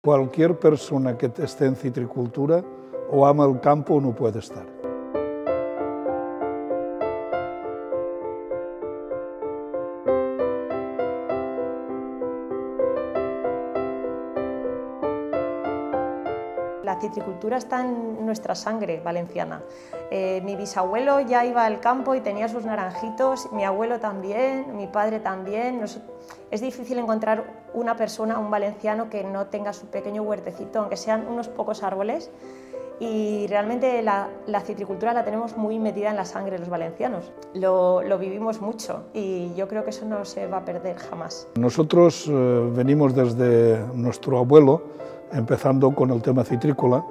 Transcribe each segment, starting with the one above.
Cualquier persona que esté en citricultura o ama el campo o no puede estar. La citricultura está en nuestra sangre valenciana. Mi bisabuelo ya iba al campo y tenía sus naranjitos, mi abuelo también, mi padre también. Es difícil encontrar una persona, un valenciano, que no tenga su pequeño huertecito, aunque sean unos pocos árboles. Y realmente la citricultura la tenemos muy metida en la sangre los valencianos. Lo vivimos mucho y yo creo que eso no se va a perder jamás. Nosotros venimos desde nuestro abuelo, empezando con el tema citrícola.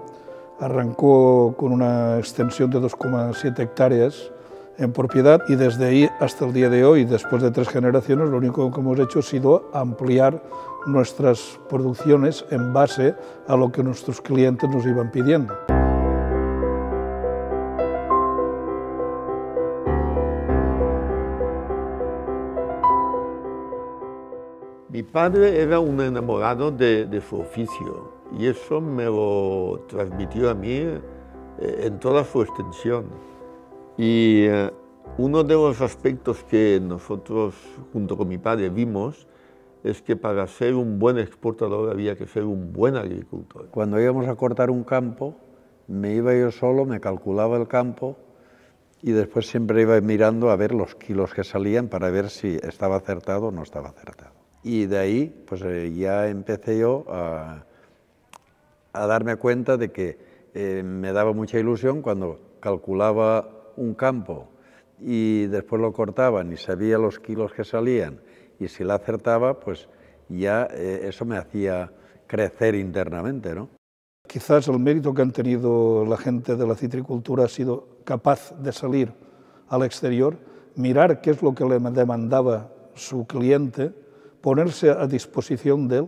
Arrancó con una extensión de 2,7 hectáreas en propiedad y desde ahí hasta el día de hoy, después de 3 generaciones, lo único que hemos hecho ha sido ampliar nuestras producciones en base a lo que nuestros clientes nos iban pidiendo. Mi padre era un enamorado de su oficio y eso me lo transmitió a mí en toda su extensión. Y uno de los aspectos que nosotros, junto con mi padre, vimos es que para ser un buen exportador había que ser un buen agricultor. Cuando íbamos a cortar un campo, me iba yo solo, me calculaba el campo y después siempre iba mirando a ver los kilos que salían para ver si estaba acertado o no estaba acertado. Y de ahí pues ya empecé yo a darme cuenta de que me daba mucha ilusión cuando calculaba un campo y después lo cortaban y sabía los kilos que salían y si la acertaba, pues ya eso me hacía crecer internamente, ¿no? Quizás el mérito que han tenido la gente de la citricultura ha sido capaz de salir al exterior, mirar qué es lo que le demandaba su cliente, ponerse a disposición de él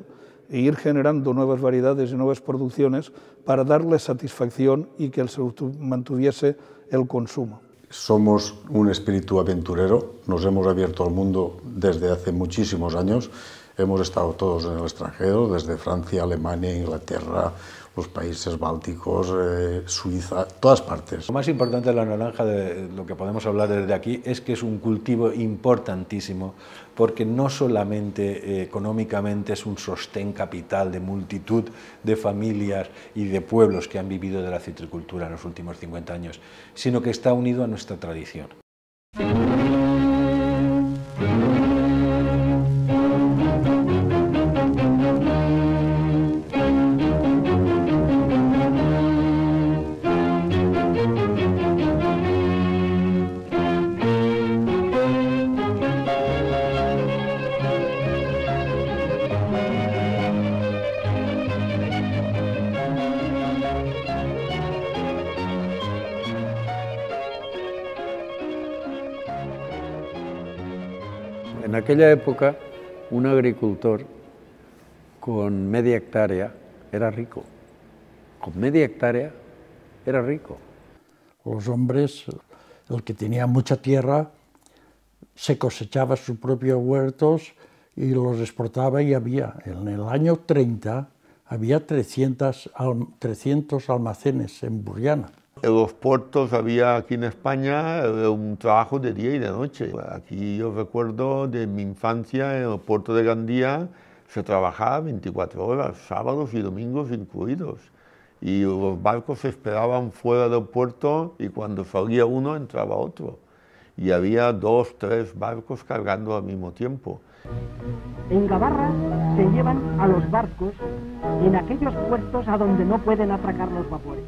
e ir generando nuevas variedades y nuevas producciones para darle satisfacción y que se mantuviese el consumo. Somos un espíritu aventurero, nos hemos abierto al mundo desde hace muchísimos años, hemos estado todos en el extranjero, desde Francia, Alemania, Inglaterra, los países bálticos, Suiza, todas partes. Lo más importante de la naranja, de lo que podemos hablar desde aquí, es que es un cultivo importantísimo, porque no solamente económicamente es un sostén capital de multitud de familias y de pueblos que han vivido de la citricultura en los últimos 50 años, sino que está unido a nuestra tradición. En aquella época, un agricultor con media hectárea era rico. Con media hectárea era rico. Los hombres, el que tenía mucha tierra, se cosechaba sus propios huertos y los exportaba y había, en el año 30, había 300 almacenes en Burriana. En los puertos había aquí en España un trabajo de día y de noche. Aquí yo recuerdo de mi infancia en el puerto de Gandía se trabajaba 24 horas, sábados y domingos incluidos. Y los barcos se esperaban fuera del puerto y cuando salía uno entraba otro. Y había 2, 3 barcos cargando al mismo tiempo. En Gabarra se llevan a los barcos en aquellos puertos a donde no pueden atracar los vapores.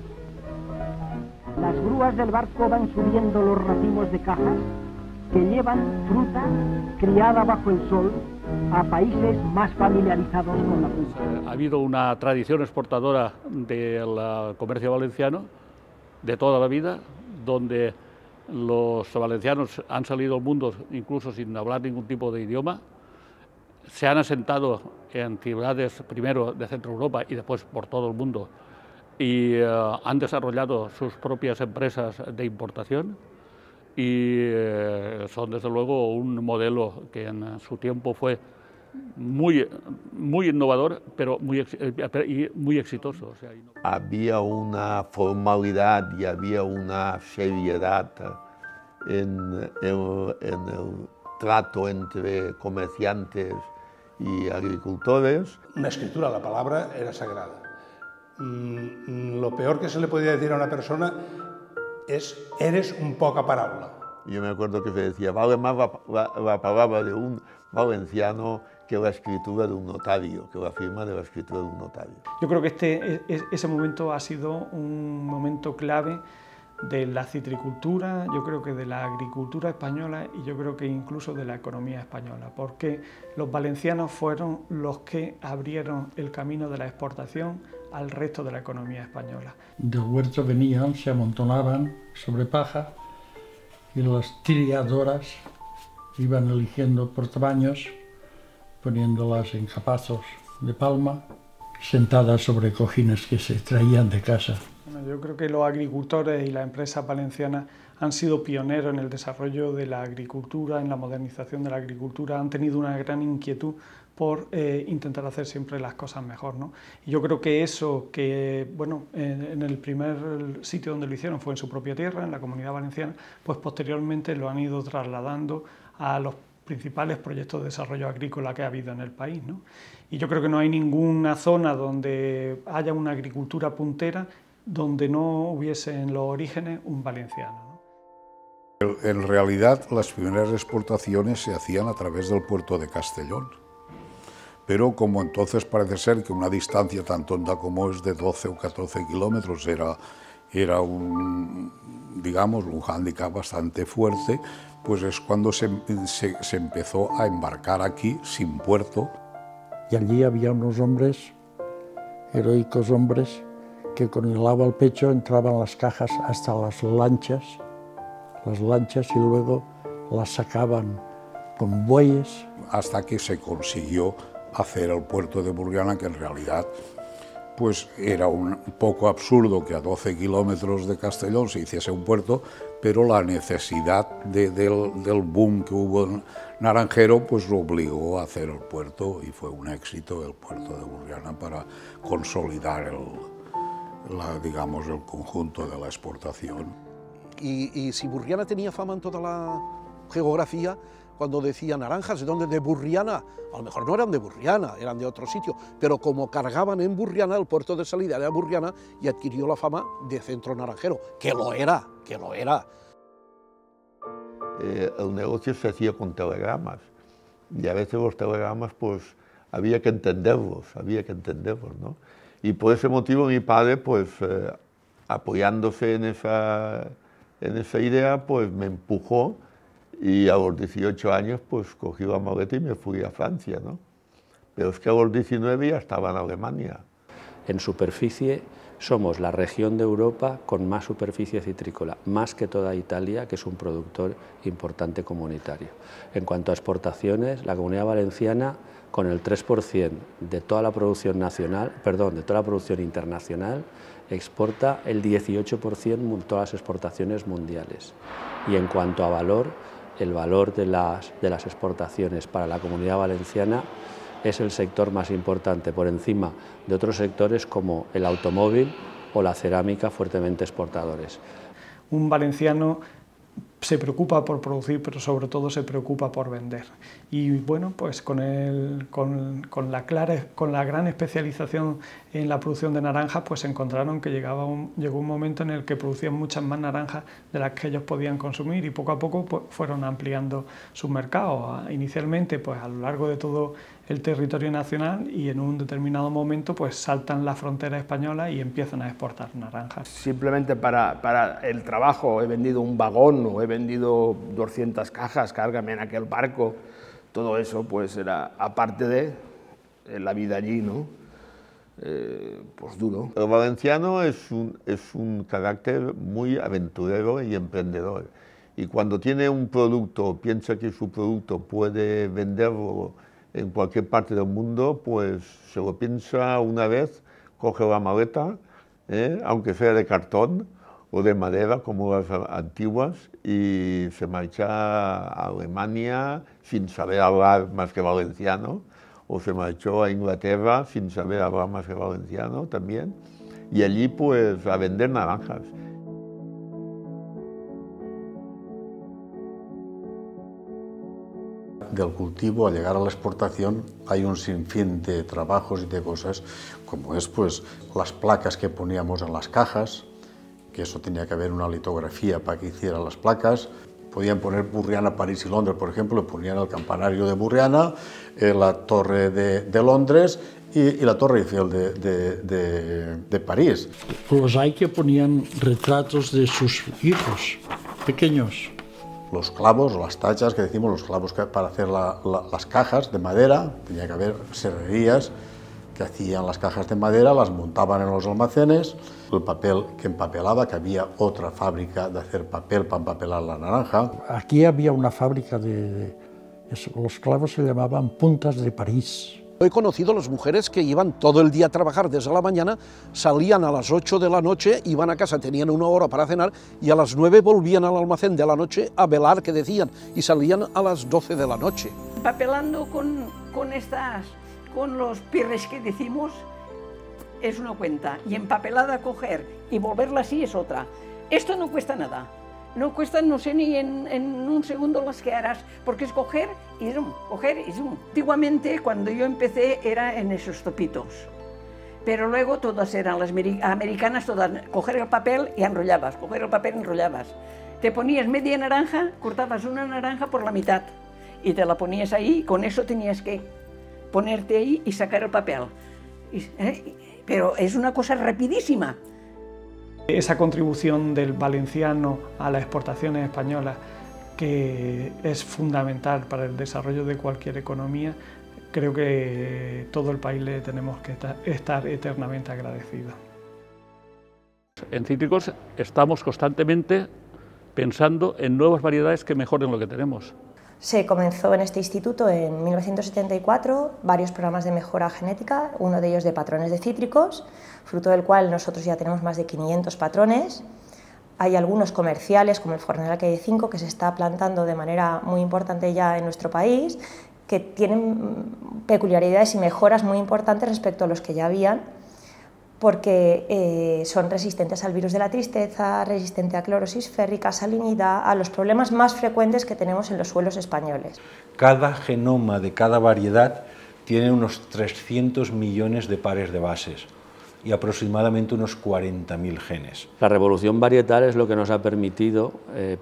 Las grúas del barco van subiendo los racimos de cajas que llevan fruta criada bajo el sol a países más familiarizados con la fruta. Ha habido una tradición exportadora del comercio valenciano de toda la vida, donde los valencianos han salido al mundo incluso sin hablar ningún tipo de idioma, se han asentado en ciudades primero de Centro Europa y después por todo el mundo y han desarrollado sus propias empresas de importación y son desde luego un modelo que en su tiempo fue muy innovador, pero muy exitoso. O sea, había una formalidad y había una seriedad en el trato entre comerciantes y agricultores. Una escritura, la palabra era sagrada. Lo peor que se le podía decir a una persona es «eres un poca paraula». Yo me acuerdo que se decía, vale más la palabra de un valenciano que la escritura de un notario, que la firma de la escritura de un notario. Yo creo que ese momento ha sido un momento clave de la citricultura, yo creo que de la agricultura española y yo creo que incluso de la economía española, porque los valencianos fueron los que abrieron el camino de la exportación al resto de la economía española. Del huerto venían, se amontonaban sobre paja y las triadoras iban eligiendo por tamaños, poniéndolas en capazos de palma, sentadas sobre cojines que se traían de casa. Bueno, yo creo que los agricultores y las empresas valencianas han sido pioneros en el desarrollo de la agricultura, en la modernización de la agricultura, han tenido una gran inquietud por intentar hacer siempre las cosas mejor, ¿no? Y yo creo que eso, que bueno, en el primer sitio donde lo hicieron fue en su propia tierra, en la Comunidad Valenciana, pues posteriormente lo han ido trasladando a los principales proyectos de desarrollo agrícola que ha habido en el país, ¿no? Y yo creo que no hay ninguna zona donde haya una agricultura puntera donde no hubiese en los orígenes un valenciano, ¿no? En realidad, las primeras exportaciones se hacían a través del puerto de Castellón. Pero como entonces parece ser que una distancia tan tonta como es de 12 o 14 kilómetros era un, digamos, un hándicap bastante fuerte, pues es cuando se empezó a embarcar aquí sin puerto. Y allí había unos hombres, heroicos hombres, que con el agua al pecho entraban las cajas hasta las lanchas y luego las sacaban con bueyes. Hasta que se consiguió hacer el puerto de Burriana, que en realidad pues era un poco absurdo que a 12 kilómetros de Castellón se hiciese un puerto, pero la necesidad del boom que hubo naranjero pues lo obligó a hacer el puerto y fue un éxito el puerto de Burriana para consolidar digamos, el conjunto de la exportación. Y si Burriana tenía fama en toda la geografía, cuando decía naranjas, ¿de dónde? De Burriana. A lo mejor no eran de Burriana, eran de otro sitio, pero como cargaban en Burriana, el puerto de salida era Burriana y adquirió la fama de centro naranjero, que lo era, que lo era. El negocio se hacía con telegramas y a veces los telegramas pues había que entenderlos, ¿no? Y por ese motivo mi padre, pues apoyándose en esa idea, pues me empujó. Y a los 18 años pues cogí la maleta y me fui a Francia, ¿no? Pero es que a los 19 ya estaba en Alemania. En superficie somos la región de Europa con más superficie citrícola, más que toda Italia, que es un productor importante comunitario. En cuanto a exportaciones, la Comunidad Valenciana con el 3% de toda la producción nacional, perdón, de toda la producción internacional, exporta el 18% de todas las exportaciones mundiales. Y en cuanto a valor, el valor de las exportaciones para la Comunidad Valenciana es el sector más importante, por encima de otros sectores como el automóvil o la cerámica, fuertemente exportadores. Un valenciano se preocupa por producir, pero sobre todo se preocupa por vender. Y bueno, pues con la gran especialización en la producción de naranjas, pues encontraron que llegó un momento en el que producían muchas más naranjas de las que ellos podían consumir y poco a poco pues, fueron ampliando sus mercados. Inicialmente pues a lo largo de todo el territorio nacional y en un determinado momento pues saltan la frontera española y empiezan a exportar naranjas. Simplemente para el trabajo he vendido un vagón o he vendido 200 cajas, cárgame en aquel barco. Todo eso pues era aparte de la vida allí, ¿no? Pues duro. El valenciano es un carácter muy aventurero y emprendedor. Y cuando tiene un producto, piensa que su producto puede venderlo en cualquier parte del mundo, pues se lo piensa una vez, coge la maleta, aunque sea de cartón, o de madera como las antiguas y se marcha a Alemania sin saber hablar más que valenciano, o se marchó a Inglaterra sin saber hablar más que valenciano también, y allí pues a vender naranjas. Del cultivo a llegar a la exportación hay un sinfín de trabajos y de cosas, como es pues las placas que poníamos en las cajas, que eso tenía que haber una litografía para que hiciera las placas. Podían poner Burriana, París y Londres, por ejemplo, ponían el campanario de Burriana, la torre de Londres y la torre Eiffel de París. Los hay que ponían retratos de sus hijos pequeños. Los clavos, las tachas que decimos, los clavos para hacer las cajas de madera, tenía que haber serrerías que hacían las cajas de madera, las montaban en los almacenes, el papel que empapelaba, que había otra fábrica de hacer papel para empapelar la naranja. Aquí había una fábrica los clavos se llamaban puntas de París. He conocido las mujeres que iban todo el día a trabajar desde la mañana, salían a las 8 de la noche, iban a casa, tenían una hora para cenar y a las 9 volvían al almacén de la noche a velar, que decían, y salían a las 12 de la noche. Empapelando con los pirres que decimos es una cuenta, y empapelada a coger y volverla así es otra. Esto no cuesta nada. No cuesta, no sé, ni en un segundo las que harás, porque es coger y zoom, coger y zoom. Antiguamente, cuando yo empecé, era en esos topitos, pero luego todas eran las americanas, todas, coger el papel y enrollabas, coger el papel y enrollabas. Te ponías media naranja, cortabas una naranja por la mitad y te la ponías ahí, con eso tenías que ponerte ahí y sacar el papel. Pero es una cosa rapidísima. Esa contribución del valenciano a las exportaciones españolas, que es fundamental para el desarrollo de cualquier economía, creo que todo el país le tenemos que estar eternamente agradecidos. En cítricos estamos constantemente pensando en nuevas variedades que mejoren lo que tenemos. Se comenzó en este instituto en 1974 varios programas de mejora genética, uno de ellos de patrones de cítricos, fruto del cual nosotros ya tenemos más de 500 patrones. Hay algunos comerciales, como el Fornera Calle 5, que se está plantando de manera muy importante ya en nuestro país, que tienen peculiaridades y mejoras muy importantes respecto a los que ya habían, porque son resistentes al virus de la tristeza, resistente a clorosis férrica, salinidad, a los problemas más frecuentes que tenemos en los suelos españoles. Cada genoma de cada variedad tiene unos 300 millones de pares de bases y aproximadamente unos 40.000 genes. La revolución varietal es lo que nos ha permitido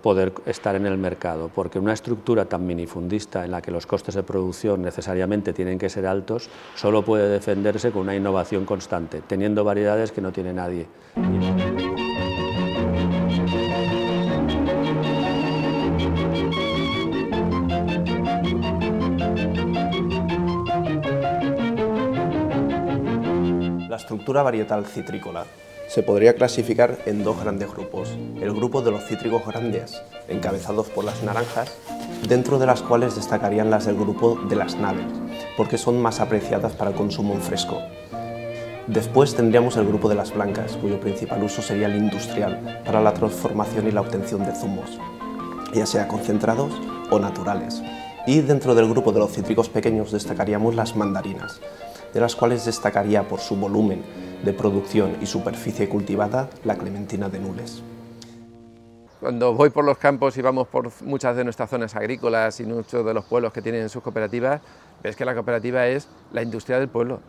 poder estar en el mercado, porque una estructura tan minifundista en la que los costes de producción necesariamente tienen que ser altos, solo puede defenderse con una innovación constante, teniendo variedades que no tiene nadie. La estructura varietal citrícola se podría clasificar en dos grandes grupos. El grupo de los cítricos grandes, encabezados por las naranjas, dentro de las cuales destacarían las del grupo de las naves, porque son más apreciadas para el consumo en fresco. Después tendríamos el grupo de las blancas, cuyo principal uso sería el industrial, para la transformación y la obtención de zumos, ya sea concentrados o naturales. Y dentro del grupo de los cítricos pequeños destacaríamos las mandarinas, de las cuales destacaría por su volumen de producción y superficie cultivada la clementina de Nules. Cuando voy por los campos y vamos por muchas de nuestras zonas agrícolas y muchos de los pueblos que tienen sus cooperativas, ves que la cooperativa es la industria del pueblo,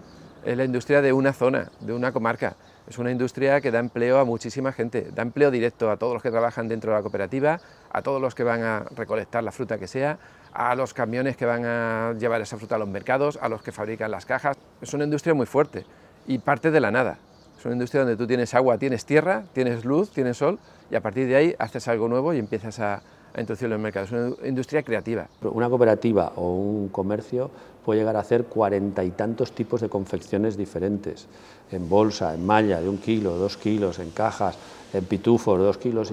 es la industria de una zona, de una comarca. Es una industria que da empleo a muchísima gente, da empleo directo a todos los que trabajan dentro de la cooperativa, a todos los que van a recolectar la fruta que sea, a los camiones que van a llevar esa fruta a los mercados, a los que fabrican las cajas. Es una industria muy fuerte y parte de la nada. Es una industria donde tú tienes agua, tienes tierra, tienes luz, tienes sol y a partir de ahí haces algo nuevo y empiezas a introducirlo en el mercado. Es una industria creativa. Una cooperativa o un comercio puede llegar a hacer 40 y tantos tipos de confecciones diferentes, en bolsa, en malla, de 1 kilo, 2 kilos, en cajas, en pitufos, 2,5 kilos,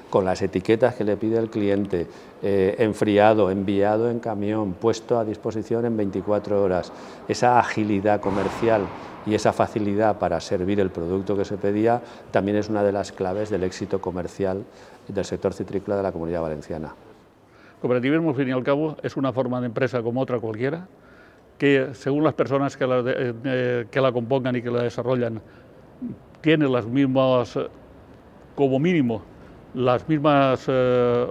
con las etiquetas que le pide el cliente, enfriado, enviado en camión, puesto a disposición en 24 horas. Esa agilidad comercial y esa facilidad para servir el producto que se pedía también es una de las claves del éxito comercial del sector citrícola de la Comunidad Valenciana. Cooperativismo, al fin y al cabo, es una forma de empresa como otra cualquiera, que según las personas que la compongan y que la desarrollan, tiene las mismas, como mínimo, las mismas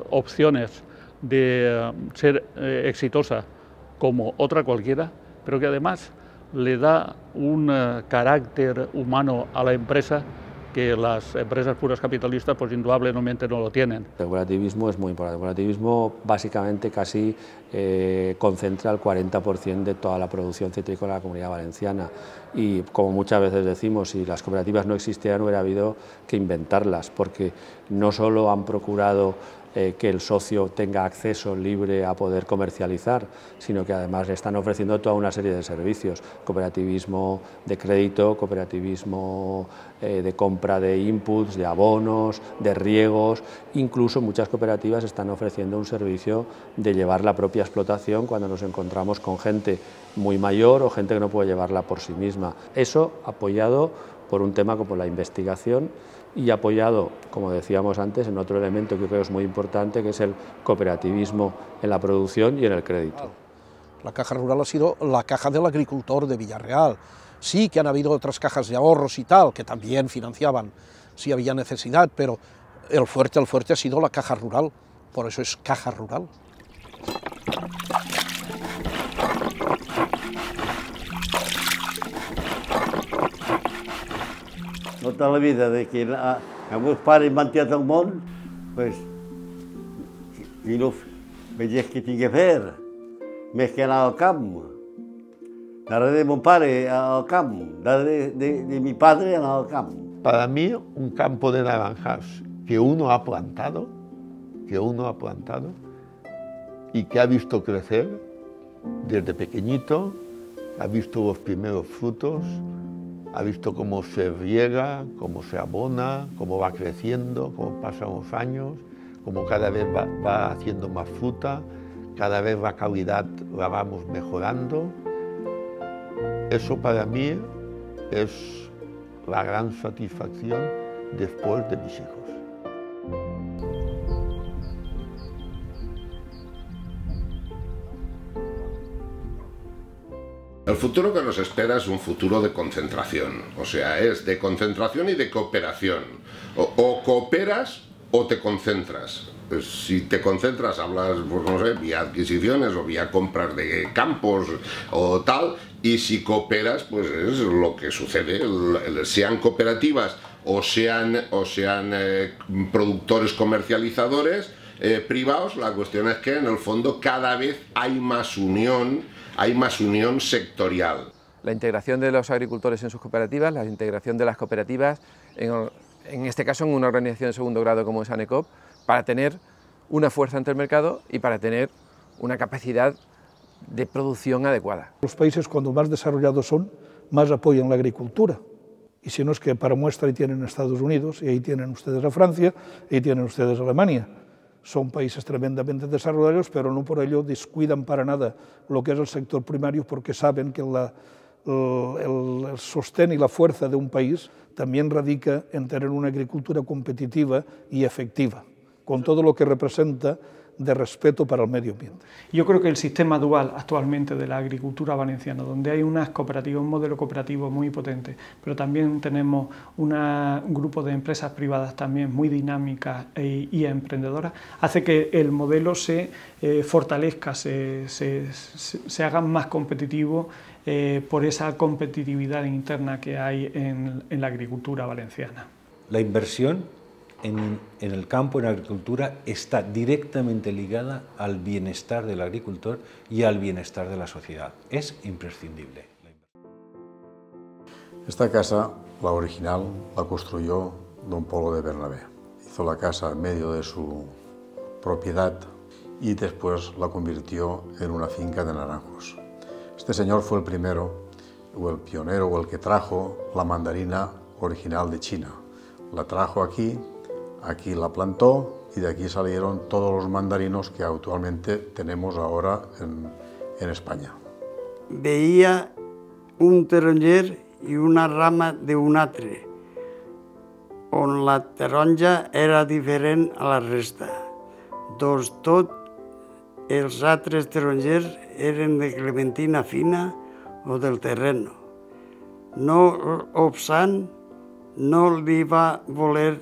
opciones de ser exitosa como otra cualquiera, pero que además le da un carácter humano a la empresa que las empresas puras capitalistas pues indudablemente no lo tienen. El cooperativismo es muy importante. El cooperativismo básicamente casi concentra el 40% de toda la producción citrícola de la Comunidad Valenciana y, como muchas veces decimos, si las cooperativas no existieran hubiera habido que inventarlas, porque no solo han procurado que el socio tenga acceso libre a poder comercializar, sino que además le están ofreciendo toda una serie de servicios, cooperativismo de crédito, cooperativismo de compra de inputs, de abonos, de riegos, incluso muchas cooperativas están ofreciendo un servicio de llevar la propia explotación cuando nos encontramos con gente muy mayor o gente que no puede llevarla por sí misma. Eso apoyado por un tema como la investigación y apoyado, como decíamos antes, en otro elemento que creo es muy importante, que es el cooperativismo en la producción y en el crédito. La caja rural ha sido la caja del agricultor de Villarreal. Sí que han habido otras cajas de ahorros y tal, que también financiaban si había necesidad, pero el fuerte ha sido la caja rural, por eso es caja rural. Tota la vida de que els meus pares m'han tirat al món, pues, i no veiés què tinc que fer, més que anar al camp. Darrere de mon pare al camp, darrere de mi padre anar al camp. Para mí, un campo de naranjas que uno ha plantado y que ha visto crecer desde pequeñito, ha visto los primeros frutos, ha visto cómo se riega, cómo se abona, cómo va creciendo, cómo pasan los años, cómo cada vez va haciendo más fruta, cada vez la calidad la vamos mejorando. Eso para mí es la gran satisfacción después de mis hijos. El futuro que nos espera es un futuro de concentración, o sea, es de concentración y de cooperación. O cooperas o te concentras. Pues si te concentras, hablas, pues no sé, vía adquisiciones o vía compras de campos o tal, y si cooperas, pues es lo que sucede, sean cooperativas o sean productores comercializadores privados, la cuestión es que en el fondo cada vez hay más unión sectorial. La integración de los agricultores en sus cooperativas, la integración de las cooperativas, en este caso en una organización de segundo grado como es ANECOP, para tener una fuerza ante el mercado y para tener una capacidad de producción adecuada. Los países cuando más desarrollados son, más apoyan la agricultura. Y si no es que para muestra ahí tienen Estados Unidos, y ahí tienen ustedes a Francia, y ahí tienen ustedes a Alemania. Son países tremendamente desarrollados, pero no por ello descuidan para nada lo que es el sector primario, porque saben que el sostén y la fuerza de un país también radica en tener una agricultura competitiva y efectiva, con todo lo que representa de respeto para el medio ambiente. Yo creo que el sistema dual actualmente de la agricultura valenciana, donde hay unas cooperativas, un modelo cooperativo muy potente, pero también tenemos un grupo de empresas privadas también muy dinámicas y emprendedoras, hace que el modelo se fortalezca, se haga más competitivo por esa competitividad interna que hay en la agricultura valenciana. La inversión en el campo, en la agricultura, está directamente ligada al bienestar del agricultor y al bienestar de la sociedad. Es imprescindible. Esta casa, la original, la construyó don Polo de Bernabé. Hizo la casa en medio de su propiedad y después la convirtió en una finca de naranjos. Este señor fue el primero, o el pionero, o el que trajo la mandarina original de China. La trajo aquí la plantó y de aquí salieron todos los mandarinos que actualmente tenemos ahora en España. Veía un taronger i una rama d'un altre, on la taronja era diferent a la resta. Tots els altres tarongers eren de clementina fina o del terreno. No obstant, no li va voler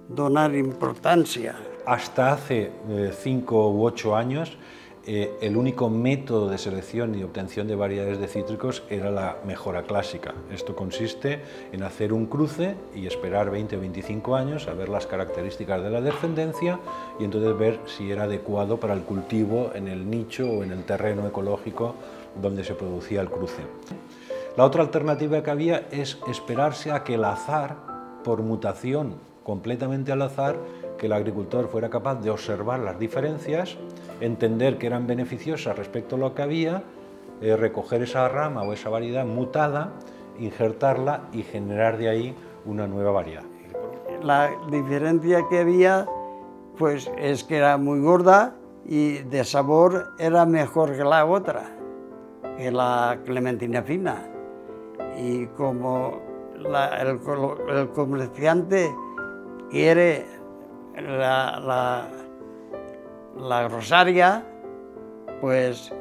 donar importancia. Hasta hace 5 u 8 años, el único método de selección y obtención de variedades de cítricos era la mejora clásica. Esto consiste en hacer un cruce y esperar 20 o 25 años a ver las características de la descendencia y entonces ver si era adecuado para el cultivo en el nicho o en el terreno ecológico donde se producía el cruce. La otra alternativa que había es esperarse a que el azar, por mutación completamente al azar, que el agricultor fuera capaz de observar las diferencias, entender que eran beneficiosas respecto a lo que había, recoger esa rama o esa variedad mutada, injertarla y generar de ahí una nueva variedad. La diferencia que había pues, es que era muy gorda y de sabor era mejor que la otra, que la clementina fina. Y como el comerciante quiere la rosaria, pues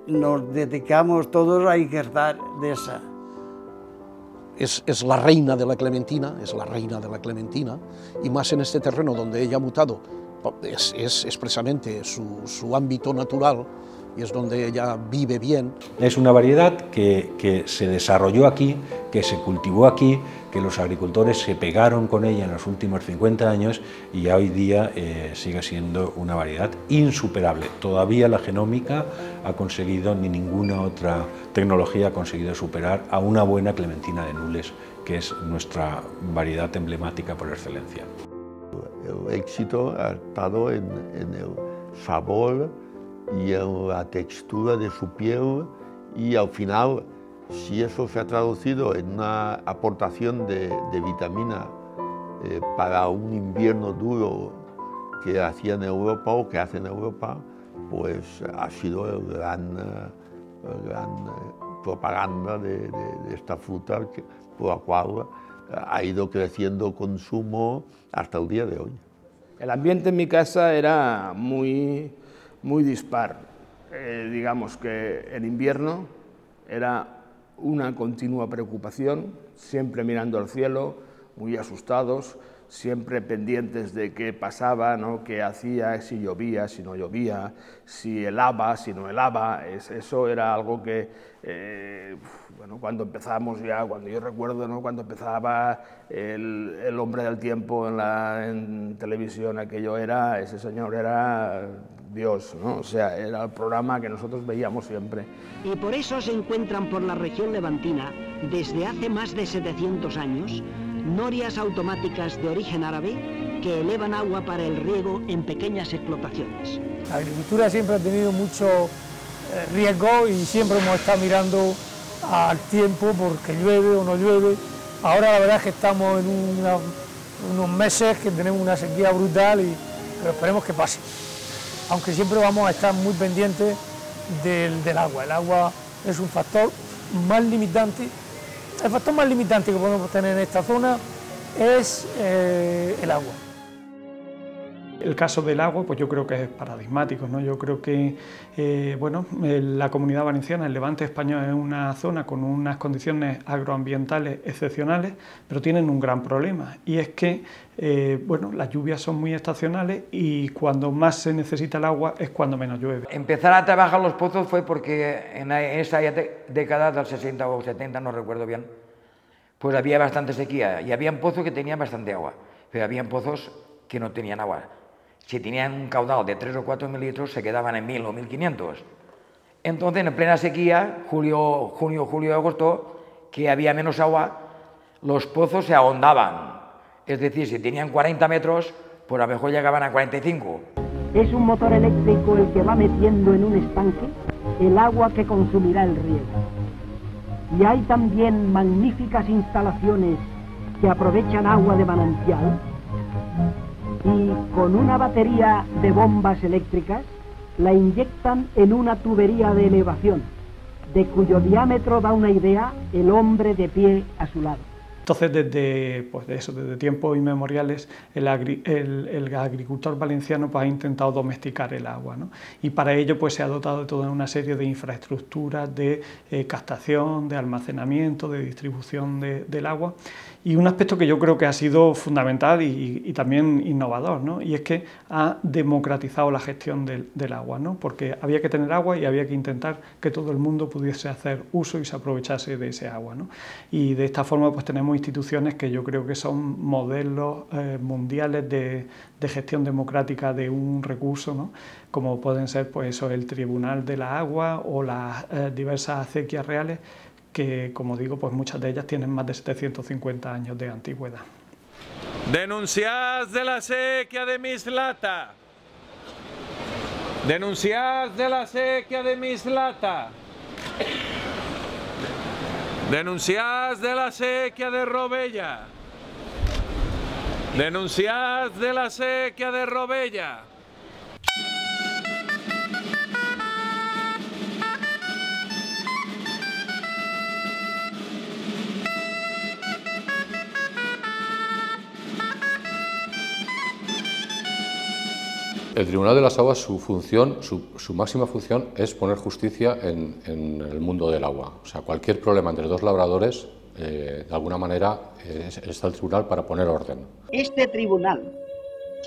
nos dedicamos todos a injertar de esa. Es la reina de la clementina, es la reina de la clementina, y más en este terreno donde ella ha mutado, es expresamente su ámbito natural, y es donde ella vive bien. Es una variedad que se desarrolló aquí, que se cultivó aquí, que los agricultores se pegaron con ella en los últimos 50 años y ya hoy día sigue siendo una variedad insuperable. Todavía la genómica ha conseguido, ni ninguna otra tecnología ha conseguido superar a una buena clementina de Nules, que es nuestra variedad emblemática por excelencia. El éxito ha estado en el sabor y en la textura de su piel, y al final, si eso se ha traducido en una aportación de vitamina para un invierno duro que hacía en Europa o que hace en Europa, pues ha sido el gran propaganda de esta fruta por la cual ha ido creciendo el consumo hasta el día de hoy. El ambiente en mi casa era muy dispar. Digamos que en invierno era una continua preocupación, siempre mirando al cielo, muy asustados, siempre pendientes de qué pasaba, ¿no? Qué hacía, si llovía, si no llovía, si helaba, si no helaba. Eso era algo que, bueno, cuando empezamos ya, cuando yo recuerdo, ¿no? Cuando empezaba el Hombre del Tiempo en televisión, ese señor era Dios, ¿no? O sea, era el programa que nosotros veíamos siempre. Y por eso se encuentran por la región levantina, desde hace más de 700 años, norias automáticas de origen árabe que elevan agua para el riego en pequeñas explotaciones. La agricultura siempre ha tenido mucho riesgo y siempre hemos estado mirando al tiempo porque llueve o no llueve. Ahora la verdad es que estamos en unos meses que tenemos una sequía brutal, pero esperemos que pase. Aunque siempre vamos a estar muy pendientes del agua. El agua es un factor más limitante. El factor más limitante que podemos tener en esta zona es el agua. El caso del agua, pues yo creo que es paradigmático, ¿no? Yo creo que bueno, la Comunidad Valenciana, el Levante español, es una zona con unas condiciones agroambientales excepcionales, pero tienen un gran problema, y es que bueno, las lluvias son muy estacionales y cuando más se necesita el agua es cuando menos llueve. Empezar a trabajar los pozos fue porque en esa década del 60 o 70, no recuerdo bien, pues había bastante sequía y habían pozos que tenían bastante agua, pero habían pozos que no tenían agua. Si tenían un caudal de 3 o 4 mililitros, se quedaban en 1000 o 1500. Entonces, en plena sequía, junio, julio, agosto, que había menos agua, los pozos se ahondaban. Es decir, si tenían 40 metros, pues a lo mejor llegaban a 45. Es un motor eléctrico el que va metiendo en un estanque el agua que consumirá el riego. Y hay también magníficas instalaciones que aprovechan agua de manantial y con una batería de bombas eléctricas la inyectan en una tubería de elevación, de cuyo diámetro da una idea el hombre de pie a su lado. Entonces, desde tiempos inmemoriales, el agricultor valenciano pues, ha intentado domesticar el agua, ¿no? Y para ello pues, se ha dotado de toda una serie de infraestructuras de captación, de almacenamiento, de distribución del agua. Y un aspecto que yo creo que ha sido fundamental y también innovador, ¿no? Y es que ha democratizado la gestión del agua, ¿no? Porque había que tener agua y había que intentar que todo el mundo pudiese hacer uso y se aprovechase de ese agua, ¿no? Y de esta forma pues tenemos instituciones que yo creo que son modelos mundiales de gestión democrática de un recurso, ¿no? Como pueden ser pues eso, el Tribunal de la Agua o las diversas acequias reales, que, como digo, pues muchas de ellas tienen más de 750 años de antigüedad. Denunciad de la sequía de Mislata. Denunciad de la sequía de Mislata. Denunciad de la sequía de Robella. Denunciad de la sequía de Robella. El Tribunal de las Aguas, su función, su máxima función es poner justicia en el mundo del agua. O sea, cualquier problema entre dos labradores, de alguna manera, está el tribunal para poner orden. Este tribunal,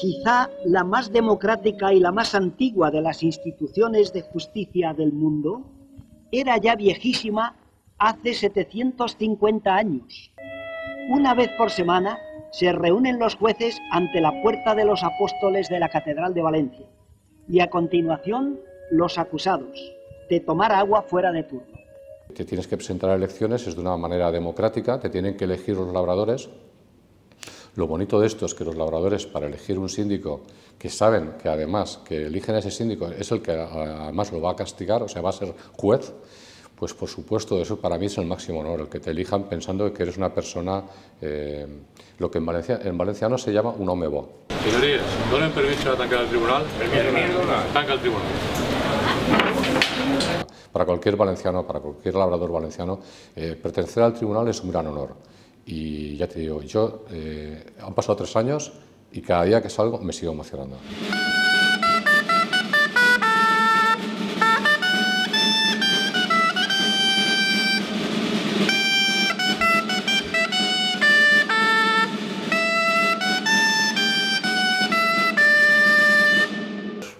quizá la más democrática y la más antigua de las instituciones de justicia del mundo, era ya viejísima hace 750 años. Una vez por semana se reúnen los jueces ante la puerta de los apóstoles de la Catedral de Valencia y a continuación los acusados de tomar agua fuera de turno. Te tienes que presentar a elecciones, es de una manera democrática, te tienen que elegir los labradores. Lo bonito de esto es que los labradores, para elegir un síndico, que saben que además que eligen a ese síndico es el que además lo va a castigar, o sea, va a ser juez, pues por supuesto, eso para mí es el máximo honor, el que te elijan pensando que eres una persona, lo que en valenciano se llama un home bo. Señorías, ¿donen permiso a tancar el tribunal? Tanca el tribunal. Para cualquier valenciano, para cualquier labrador valenciano, pertenecer al tribunal es un gran honor. Y ya te digo, yo han pasado 3 años y cada día que salgo me sigo emocionando.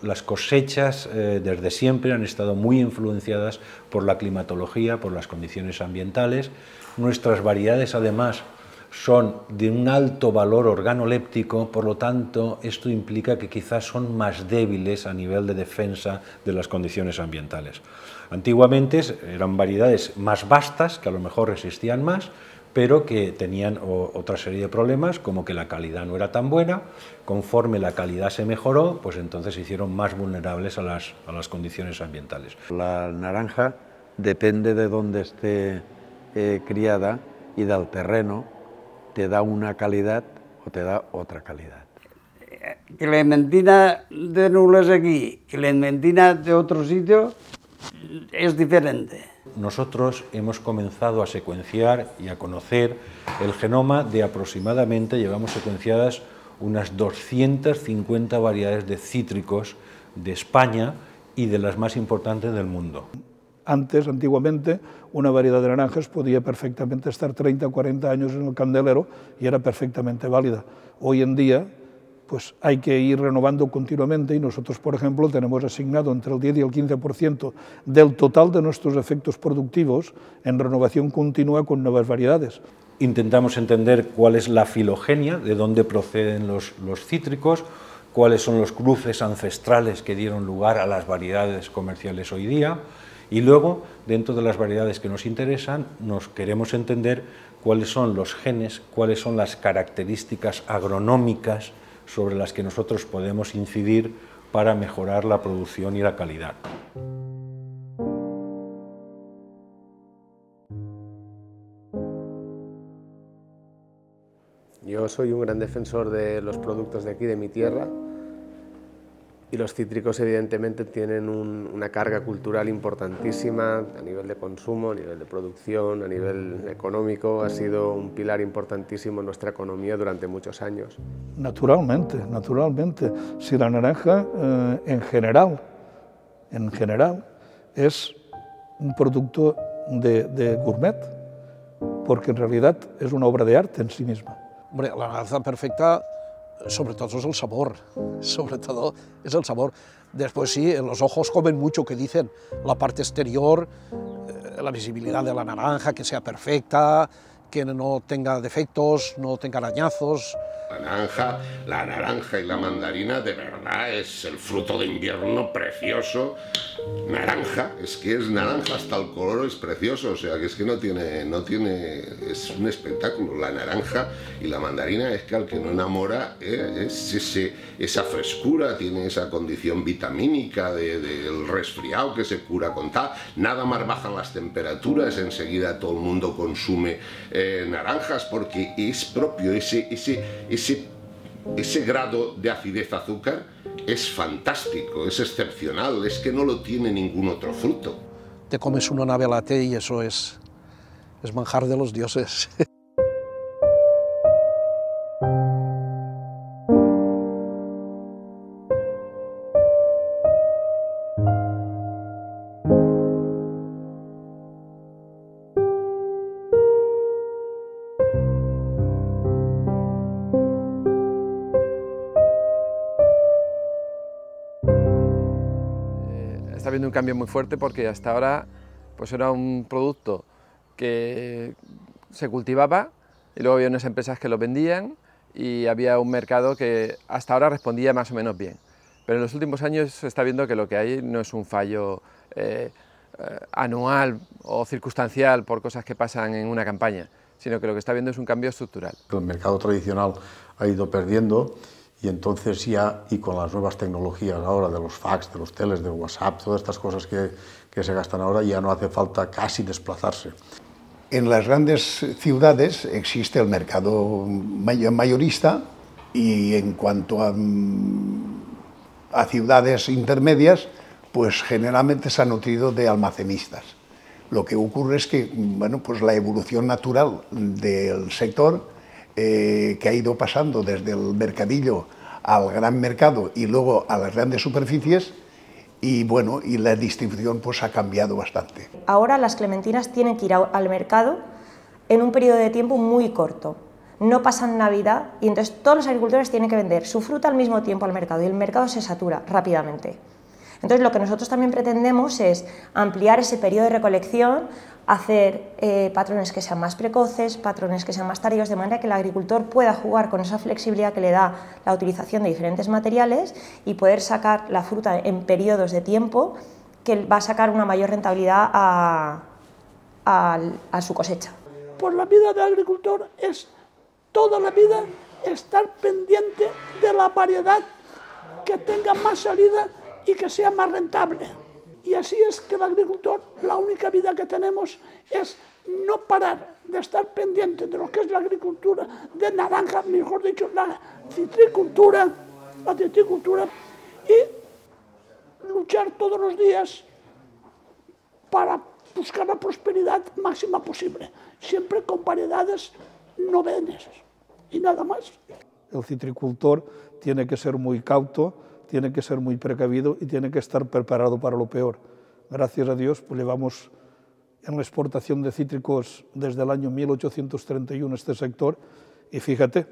Las cosechas desde siempre han estado muy influenciadas por la climatología, por las condiciones ambientales. Nuestras variedades además son de un alto valor organoléptico, por lo tanto esto implica que quizás son más débiles a nivel de defensa de las condiciones ambientales. Antiguamente eran variedades más vastas, que a lo mejor resistían más, pero que tenían otra serie de problemas, como que la calidad no era tan buena. Conforme la calidad se mejoró, pues entonces se hicieron más vulnerables a las condiciones ambientales. La naranja depende de dónde esté criada y del terreno, te da una calidad o te da otra calidad. Clementina de Nules aquí, Clementina de otro sitio, es diferente. Nosotros hemos comenzado a secuenciar y a conocer el genoma de aproximadamente, llevamos secuenciadas unas 250 variedades de cítricos de España y de las más importantes del mundo. Antiguamente, una variedad de naranjas podía perfectamente estar 30 o 40 años en el candelero y era perfectamente válida. Hoy en día, pues hay que ir renovando continuamente y nosotros, por ejemplo, tenemos asignado entre el 10 y el 15% del total de nuestros efectos productivos en renovación continua con nuevas variedades. Intentamos entender cuál es la filogenia, de dónde proceden los cítricos, cuáles son los cruces ancestrales que dieron lugar a las variedades comerciales hoy día, y luego, dentro de las variedades que nos interesan, nos queremos entender cuáles son los genes, cuáles son las características agronómicas sobre las que nosotros podemos incidir para mejorar la producción y la calidad. Yo soy un gran defensor de los productos de aquí, de mi tierra, y los cítricos evidentemente tienen una carga cultural importantísima a nivel de consumo, a nivel de producción, a nivel económico. Ha sido un pilar importantísimo en nuestra economía durante muchos años. Naturalmente, naturalmente. Si la naranja en general, es un producto de gourmet, porque en realidad es una obra de arte en sí misma. Hombre, la naranja perfecta, sobre todo es el sabor, Después sí, los ojos comen mucho, que dicen, la parte exterior, la visibilidad de la naranja, que sea perfecta, que no tenga defectos, no tenga arañazos. La naranja y la mandarina de verdad es el fruto de invierno precioso. Naranja, es que es naranja, hasta el color es precioso, o sea que es que no tiene, es un espectáculo. La naranja y la mandarina es que al que no enamora es esa frescura, tiene esa condición vitamínica del resfriado que se cura con tal. Nada más bajan las temperaturas, enseguida todo el mundo consume naranjas porque es propio ese grado de acidez azúcar es fantástico, es excepcional, es que no lo tiene ningún otro fruto. Te comes una nave latte y eso es manjar de los dioses. Está habiendo un cambio muy fuerte porque hasta ahora pues era un producto que se cultivaba y luego había unas empresas que lo vendían y había un mercado que hasta ahora respondía más o menos bien. Pero en los últimos años se está viendo que lo que hay no es un fallo anual o circunstancial por cosas que pasan en una campaña, sino que lo que está viendo es un cambio estructural. El mercado tradicional ha ido perdiendo. Y entonces ya, y con las nuevas tecnologías ahora de los fax, de los teles, de WhatsApp, todas estas cosas que se gastan ahora, ya no hace falta casi desplazarse. En las grandes ciudades existe el mercado mayorista y en cuanto a ciudades intermedias, pues generalmente se han nutrido de almacenistas. Lo que ocurre es que, bueno, pues la evolución natural del sector que ha ido pasando desde el mercadillo al gran mercado y luego a las grandes superficies y bueno, y la distribución pues ha cambiado bastante. Ahora las clementinas tienen que ir al mercado en un periodo de tiempo muy corto. No pasan Navidad y entonces todos los agricultores tienen que vender su fruta al mismo tiempo al mercado y el mercado se satura rápidamente. Entonces lo que nosotros también pretendemos es ampliar ese periodo de recolección, hacer patrones que sean más precoces, patrones que sean más tardíos, de manera que el agricultor pueda jugar con esa flexibilidad que le da la utilización de diferentes materiales y poder sacar la fruta en periodos de tiempo que va a sacar una mayor rentabilidad a su cosecha. Pues la vida del agricultor es toda la vida estar pendiente de la variedad que tenga más salida y que sea más rentable. Y así es que el agricultor, la única vida que tenemos es no parar de estar pendiente de lo que es la agricultura de naranja, mejor dicho, la citricultura y luchar todos los días para buscar la prosperidad máxima posible, siempre con variedades novenas y nada más. El citricultor tiene que ser muy cauto, tiene que ser muy precavido y tiene que estar preparado para lo peor. Gracias a Dios, pues llevamos en la exportación de cítricos desde el año 1831 este sector y fíjate,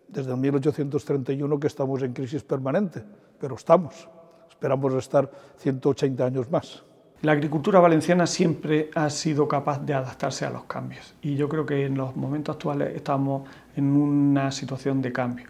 desde el 1831 que estamos en crisis permanente, pero esperamos estar 180 años más. La agricultura valenciana siempre ha sido capaz de adaptarse a los cambios y yo creo que en los momentos actuales estamos en una situación de cambio.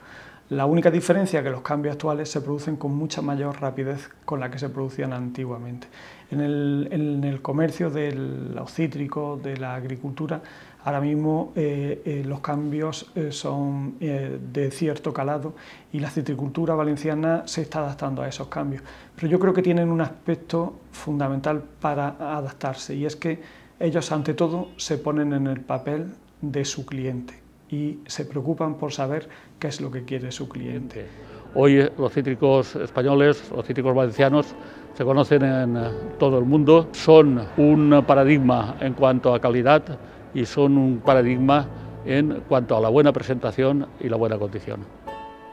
La única diferencia es que los cambios actuales se producen con mucha mayor rapidez con la que se producían antiguamente. En el comercio de los cítricos, de la agricultura, ahora mismo los cambios son de cierto calado y la citricultura valenciana se está adaptando a esos cambios. Pero yo creo que tienen un aspecto fundamental para adaptarse y es que ellos ante todo se ponen en el papel de su cliente. y se preocupan por saber qué es lo que quiere su cliente. Hoy los cítricos españoles, los cítricos valencianos, se conocen en todo el mundo, son un paradigma en cuanto a calidad y son un paradigma en cuanto a la buena presentación y la buena condición.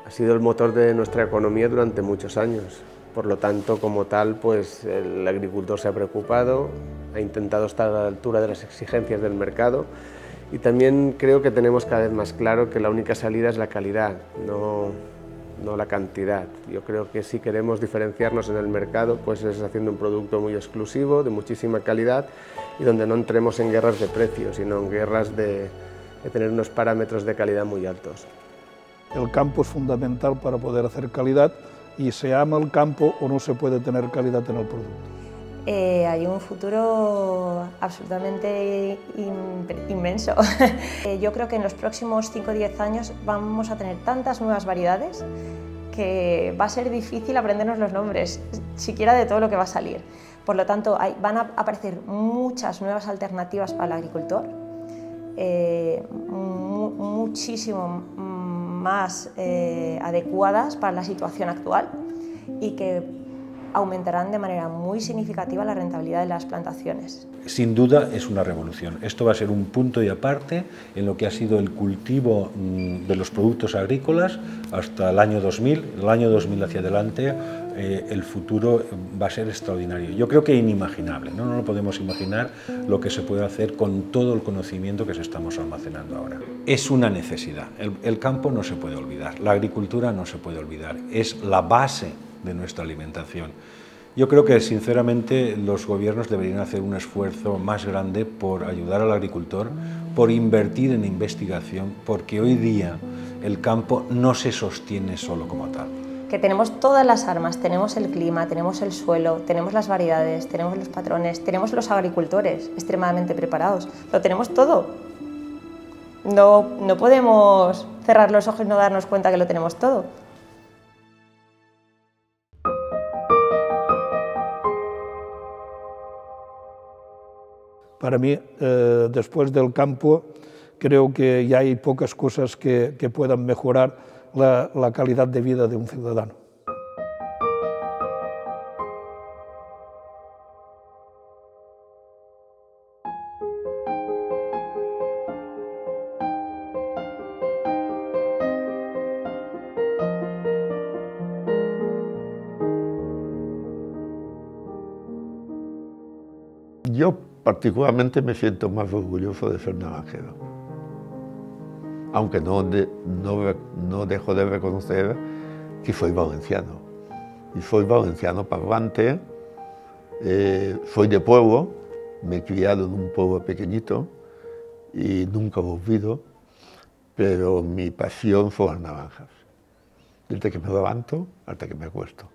Ha sido el motor de nuestra economía durante muchos años. Por lo tanto, como tal, pues el agricultor se ha preocupado, ha intentado estar a la altura de las exigencias del mercado y también creo que tenemos cada vez más claro que la única salida es la calidad, no la cantidad. Yo creo que si queremos diferenciarnos en el mercado, pues es haciendo un producto muy exclusivo, de muchísima calidad y donde no entremos en guerras de precios, sino en guerras de tener unos parámetros de calidad muy altos. El campo es fundamental para poder hacer calidad y se ama el campo o no se puede tener calidad en el producto. Hay un futuro absolutamente inmenso. Yo creo que en los próximos 5 o 10 años vamos a tener tantas nuevas variedades que va a ser difícil aprendernos los nombres, siquiera de todo lo que va a salir. Por lo tanto, van a aparecer muchas nuevas alternativas para el agricultor, muchísimo más adecuadas para la situación actual y que aumentarán de manera muy significativa la rentabilidad de las plantaciones. Sin duda es una revolución. Esto va a ser un punto y aparte en lo que ha sido el cultivo de los productos agrícolas hasta el año 2000. El año 2000 hacia adelante el futuro va a ser extraordinario. Yo creo que inimaginable, no lo podemos imaginar lo que se puede hacer con todo el conocimiento que se estamos almacenando ahora. Es una necesidad. El campo no se puede olvidar, la agricultura no se puede olvidar, es la base de nuestra alimentación. Yo creo que sinceramente los gobiernos deberían hacer un esfuerzo más grande por ayudar al agricultor, por invertir en investigación, porque hoy día el campo no se sostiene solo como tal. Que tenemos todas las armas, tenemos el clima, tenemos el suelo, tenemos las variedades, tenemos los patrones, tenemos los agricultores extremadamente preparados, lo tenemos todo. No podemos cerrar los ojos y no darnos cuenta que lo tenemos todo. Para mí, después del campo, creo que ya hay pocas cosas que puedan mejorar la calidad de vida de un ciudadano. Yo particularmente me siento más orgulloso de ser naranjero, aunque no dejo de reconocer que soy valenciano. Y soy valenciano parlante, soy de pueblo, me he criado en un pueblo pequeñito y nunca lo olvido, pero mi pasión son las naranjas, desde que me levanto hasta que me acuesto.